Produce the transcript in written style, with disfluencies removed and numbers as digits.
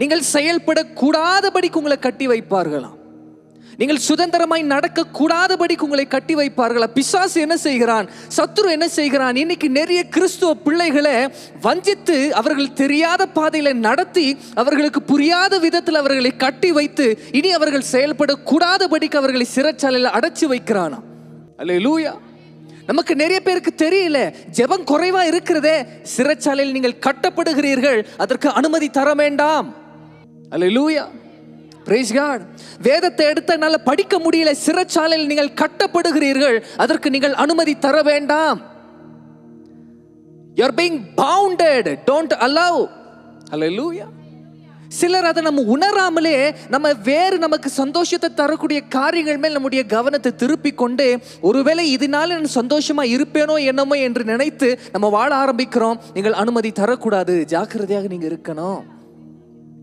நீங்கள் செயல்படக்கூடாதபடிக்கு உங்களை கட்டி வைப்பார்களாம். நீங்கள் சுதந்திரமாய் நடக்க கூடாதபடிக்கு உங்களை கட்டி வைப்பார்களா? பிசாசு என்ன செய்கிறான், சத்துரு என்ன செய்கிறான்? இன்னைக்கு நிறைய கிறிஸ்துவ பிள்ளைகளை வஞ்சித்து அவர்கள் தெரியாத பாதையில நடத்தி அவர்களுக்கு புரியாத விதத்தில் அவர்களை கட்டி வைத்து இனி அவர்கள் செயல்படக்கூடாதபடிக்கு அவர்களை சிறைச்சாலையில் அடைச்சு வைக்கிறானா. அல்லேலூயா. நமக்கு நிறைய பேருக்கு தெரியல, ஜெபம் குறைவா இருக்கிறதே, சிறைச்சாலையில் நீங்கள் கட்டப்படுகிறீர்கள், அதற்கு அனுமதி தர வேண்டாம். அல்லேலூயா. Praise God. வேதத்தை எடுத்தனால படிக்க முடியல, சிறைச்சாலையில் நீங்கள் கட்டப்படுகிறீர்கள், அதற்கு நீங்கள் அனுமதி தர வேண்டாம். You are being bounded, don't allow. Hallelujah. சிலர் அதை நம்ம உணராமலே நம்ம வேறு நமக்கு சந்தோஷத்தை தரக்கூடிய காரியங்கள் மேல் நம்முடைய கவனத்தை திருப்பி கொண்டு ஒருவேளை இதனால நான் சந்தோஷமா இருப்பேனோ என்னமோ என்று நினைத்து நம்ம வாழ ஆரம்பிக்கிறோம். நீங்கள் அனுமதி தரக்கூடாது, ஜாக்கிரதையாக நீங்க இருக்கணும்.